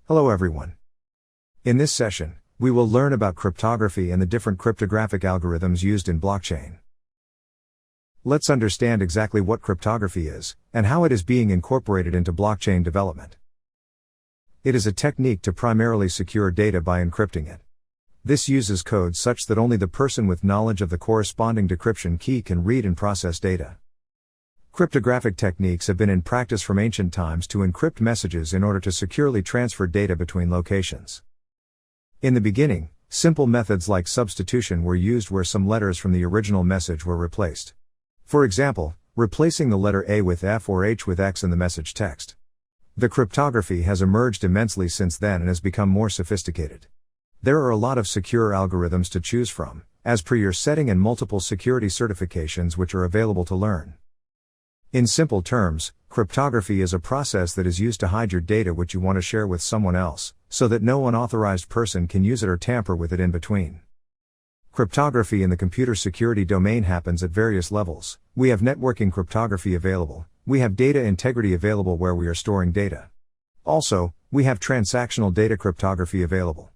Hello everyone. In this session, we will learn about cryptography and the different cryptographic algorithms used in blockchain. Let's understand exactly what cryptography is, and how it is being incorporated into blockchain development. It is a technique to primarily secure data by encrypting it. This uses code such that only the person with knowledge of the corresponding decryption key can read and process data. Cryptographic techniques have been in practice from ancient times to encrypt messages in order to securely transfer data between locations. In the beginning, simple methods like substitution were used where some letters from the original message were replaced. For example, replacing the letter A with F or H with X in the message text. The cryptography has emerged immensely since then and has become more sophisticated. There are a lot of secure algorithms to choose from, as per your setting, and multiple security certifications which are available to learn. In simple terms, cryptography is a process that is used to hide your data which you want to share with someone else, so that no unauthorized person can use it or tamper with it in between. Cryptography in the computer security domain happens at various levels. We have networking cryptography available, we have data integrity available where we are storing data. Also, we have transactional data cryptography available.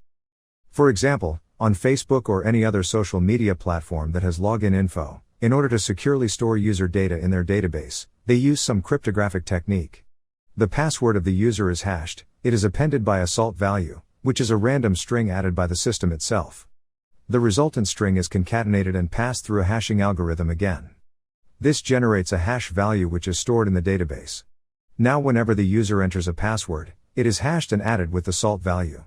For example, on Facebook or any other social media platform that has login info, in order to securely store user data in their database, they use some cryptographic technique. The password of the user is hashed, it is appended by a salt value, which is a random string added by the system itself. The resultant string is concatenated and passed through a hashing algorithm again. This generates a hash value which is stored in the database. Now whenever the user enters a password, it is hashed and added with the salt value.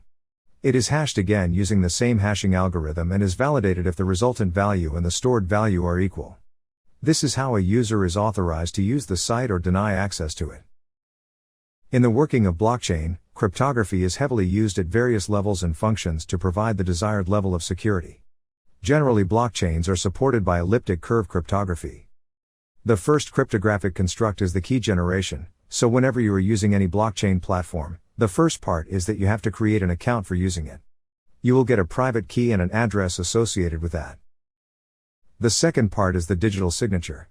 It is hashed again using the same hashing algorithm and is validated if the resultant value and the stored value are equal. This is how a user is authorized to use the site or deny access to it. In the working of blockchain, cryptography is heavily used at various levels and functions to provide the desired level of security. Generally, blockchains are supported by elliptic curve cryptography. The first cryptographic construct is the key generation, so whenever you are using any blockchain platform, the first part is that you have to create an account for using it. You will get a private key and an address associated with that. The second part is the digital signature.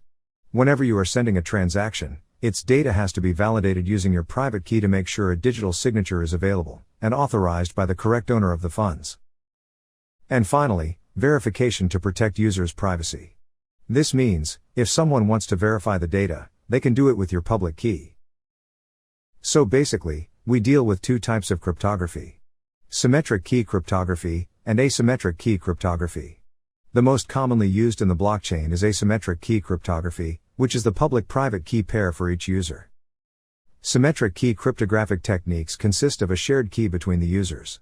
Whenever you are sending a transaction, its data has to be validated using your private key to make sure a digital signature is available, and authorized by the correct owner of the funds. And finally, verification to protect users' privacy. This means, if someone wants to verify the data, they can do it with your public key. So basically, we deal with two types of cryptography: symmetric key cryptography and asymmetric key cryptography. The most commonly used in the blockchain is asymmetric key cryptography, which is the public-private key pair for each user. Symmetric key cryptographic techniques consist of a shared key between the users.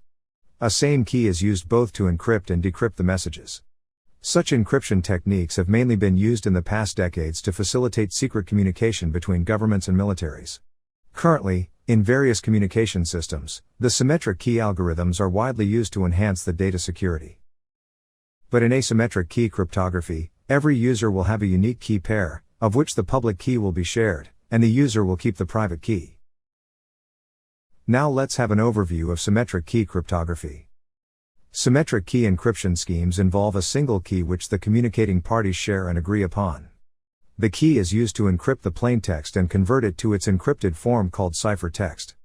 A same key is used both to encrypt and decrypt the messages. Such encryption techniques have mainly been used in the past decades to facilitate secret communication between governments and militaries. Currently, in various communication systems, the symmetric key algorithms are widely used to enhance the data security. But in asymmetric key cryptography, every user will have a unique key pair, of which the public key will be shared, and the user will keep the private key. Now let's have an overview of symmetric key cryptography. Symmetric key encryption schemes involve a single key which the communicating parties share and agree upon. The key is used to encrypt the plaintext and convert it to its encrypted form called ciphertext.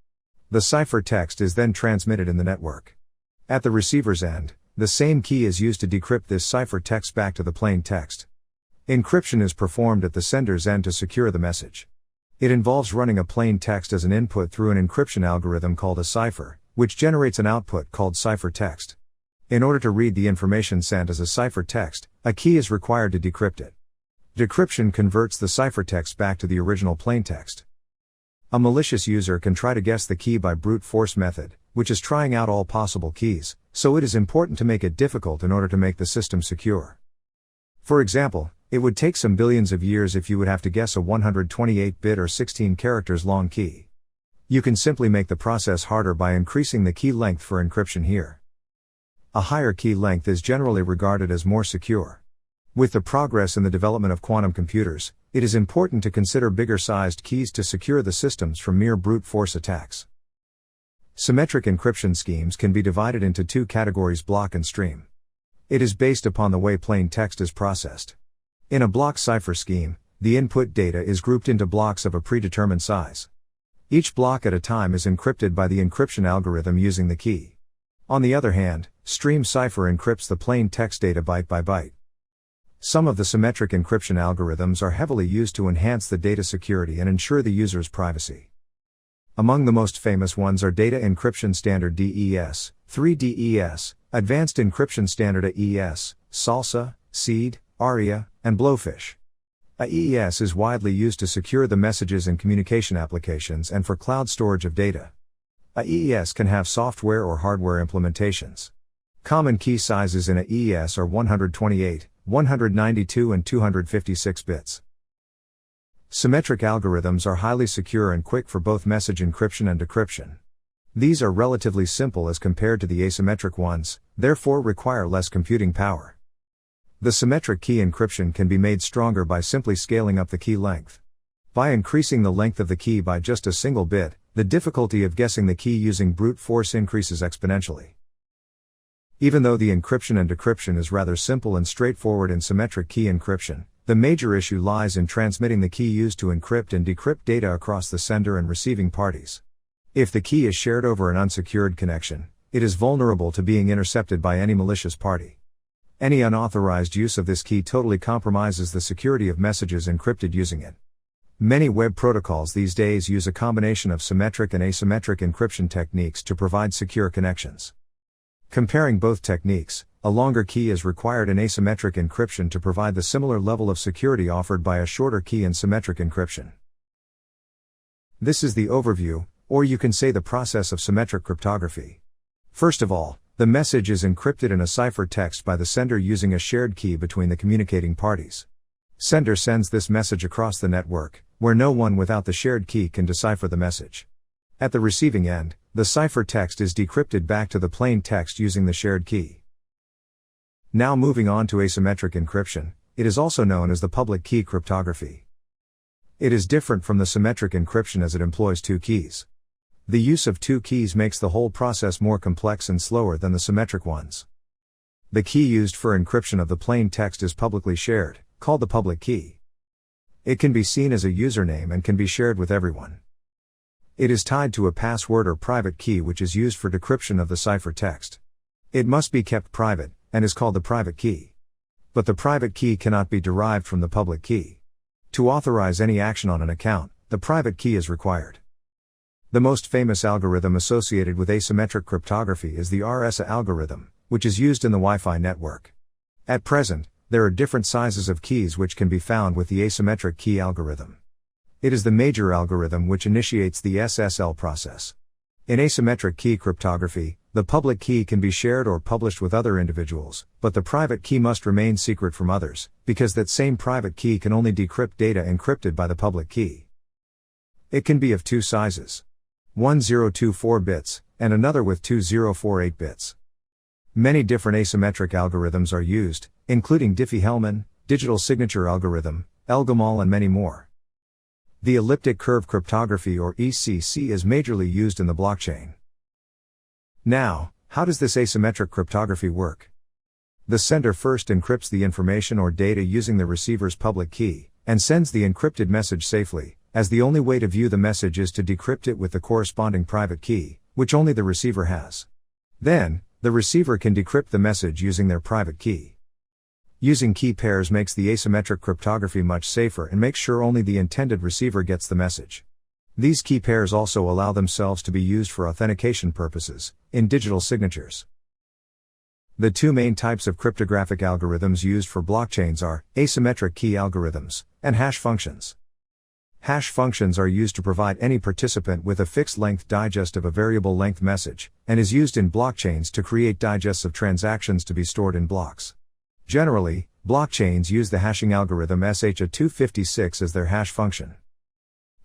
The ciphertext is then transmitted in the network. At the receiver's end, the same key is used to decrypt this ciphertext back to the plaintext. Encryption is performed at the sender's end to secure the message. It involves running a plaintext as an input through an encryption algorithm called a cipher, which generates an output called ciphertext. In order to read the information sent as a ciphertext, a key is required to decrypt it. Decryption converts the ciphertext back to the original plaintext. A malicious user can try to guess the key by brute force method, which is trying out all possible keys, so it is important to make it difficult in order to make the system secure. For example, it would take some billions of years if you would have to guess a 128-bit or 16 characters long key. You can simply make the process harder by increasing the key length for encryption here. A higher key length is generally regarded as more secure. With the progress in the development of quantum computers, it is important to consider bigger-sized keys to secure the systems from mere brute force attacks. Symmetric encryption schemes can be divided into two categories: block and stream. It is based upon the way plain text is processed. In a block cipher scheme, the input data is grouped into blocks of a predetermined size. Each block at a time is encrypted by the encryption algorithm using the key. On the other hand, stream cipher encrypts the plain text data byte by byte. Some of the symmetric encryption algorithms are heavily used to enhance the data security and ensure the user's privacy. Among the most famous ones are Data Encryption Standard DES, 3DES, Advanced Encryption Standard AES, SALSA, SEED, ARIA, and Blowfish. AES is widely used to secure the messages in communication applications and for cloud storage of data. AES can have software or hardware implementations. Common key sizes in AES are 128, 192 and 256 bits. Symmetric algorithms are highly secure and quick for both message encryption and decryption. These are relatively simple as compared to the asymmetric ones, therefore require less computing power. The symmetric key encryption can be made stronger by simply scaling up the key length. By increasing the length of the key by just a single bit, the difficulty of guessing the key using brute force increases exponentially. Even though the encryption and decryption is rather simple and straightforward in symmetric key encryption, the major issue lies in transmitting the key used to encrypt and decrypt data across the sender and receiving parties. If the key is shared over an unsecured connection, it is vulnerable to being intercepted by any malicious party. Any unauthorized use of this key totally compromises the security of messages encrypted using it. Many web protocols these days use a combination of symmetric and asymmetric encryption techniques to provide secure connections. Comparing both techniques, a longer key is required in asymmetric encryption to provide the similar level of security offered by a shorter key in symmetric encryption. This is the overview, or you can say the process of symmetric cryptography. First of all, the message is encrypted in a ciphertext by the sender using a shared key between the communicating parties. Sender sends this message across the network, where no one without the shared key can decipher the message. At the receiving end, the ciphertext is decrypted back to the plain text using the shared key. Now moving on to asymmetric encryption, it is also known as the public key cryptography. It is different from the symmetric encryption as it employs two keys. The use of two keys makes the whole process more complex and slower than the symmetric ones. The key used for encryption of the plain text is publicly shared, called the public key. It can be seen as a username and can be shared with everyone. It is tied to a password or private key which is used for decryption of the ciphertext. It must be kept private, and is called the private key. But the private key cannot be derived from the public key. To authorize any action on an account, the private key is required. The most famous algorithm associated with asymmetric cryptography is the RSA algorithm, which is used in the Wi-Fi network. At present, there are different sizes of keys which can be found with the asymmetric key algorithm. It is the major algorithm which initiates the SSL process. In asymmetric key cryptography, the public key can be shared or published with other individuals, but the private key must remain secret from others, because that same private key can only decrypt data encrypted by the public key. It can be of two sizes: 1024 bits, and another with 2048 bits. Many different asymmetric algorithms are used, including Diffie-Hellman, digital signature algorithm, ElGamal and many more. The elliptic curve cryptography or ECC is majorly used in the blockchain. Now, how does this asymmetric cryptography work? The sender first encrypts the information or data using the receiver's public key, and sends the encrypted message safely, as the only way to view the message is to decrypt it with the corresponding private key, which only the receiver has. Then, the receiver can decrypt the message using their private key. Using key pairs makes the asymmetric cryptography much safer and makes sure only the intended receiver gets the message. These key pairs also allow themselves to be used for authentication purposes, in digital signatures. The two main types of cryptographic algorithms used for blockchains are asymmetric key algorithms and hash functions. Hash functions are used to provide any participant with a fixed-length digest of a variable-length message, and is used in blockchains to create digests of transactions to be stored in blocks. Generally, blockchains use the hashing algorithm SHA-256 as their hash function.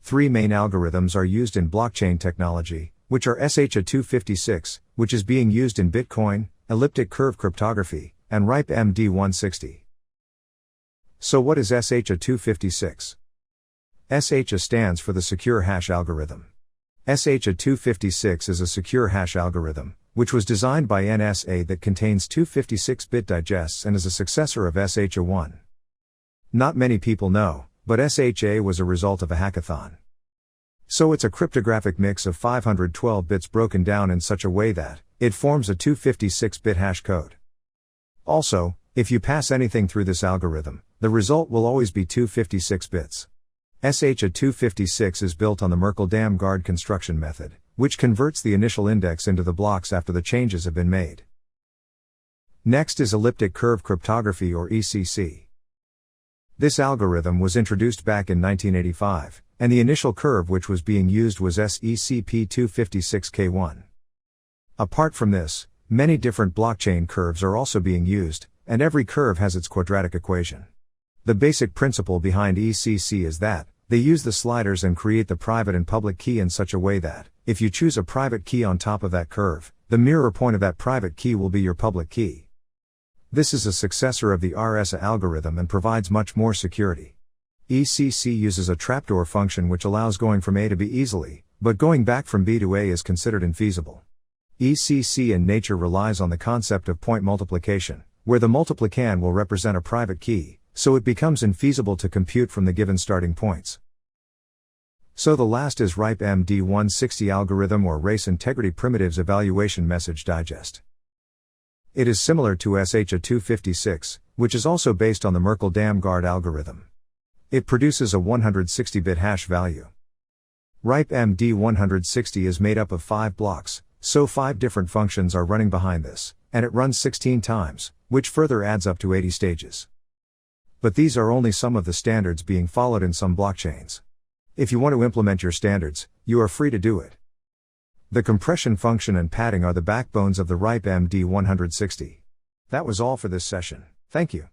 Three main algorithms are used in blockchain technology, which are SHA-256, which is being used in Bitcoin, elliptic curve cryptography, and RIPE-MD160. So what is SHA-256? SHA stands for the Secure Hash Algorithm. SHA-256 is a secure hash algorithm, which was designed by NSA that contains 256-bit digests and is a successor of SHA-1. Not many people know, but SHA was a result of a hackathon. So it's a cryptographic mix of 512 bits broken down in such a way that it forms a 256-bit hash code. Also, if you pass anything through this algorithm, the result will always be 256 bits. SH256 is built on the Merkle-Damgard construction method, which converts the initial index into the blocks after the changes have been made. Next is elliptic curve cryptography, or ECC. This algorithm was introduced back in 1985, and the initial curve which was being used was SECP256K1. Apart from this, many different blockchain curves are also being used, and every curve has its quadratic equation. The basic principle behind ECC is that they use the sliders and create the private and public key in such a way that, if you choose a private key on top of that curve, the mirror point of that private key will be your public key. This is a successor of the RSA algorithm and provides much more security. ECC uses a trapdoor function which allows going from A to B easily, but going back from B to A is considered infeasible. ECC in nature relies on the concept of point multiplication, where the multiplicand will represent a private key, so it becomes infeasible to compute from the given starting points. So the last is RYPTOGRAPHY algorithm, or Race Integrity Primitives Evaluation Message Digest. It is similar to SH256, which is also based on the Merkle-Damgard algorithm. It produces a 160-bit hash value. RYPTOGRAPHY is made up of 5 blocks, so 5 different functions are running behind this, and it runs 16 times, which further adds up to 80 stages. But these are only some of the standards being followed in some blockchains. If you want to implement your standards, you are free to do it. The compression function and padding are the backbones of the RYPTOGRAPHY. That was all for this session. Thank you.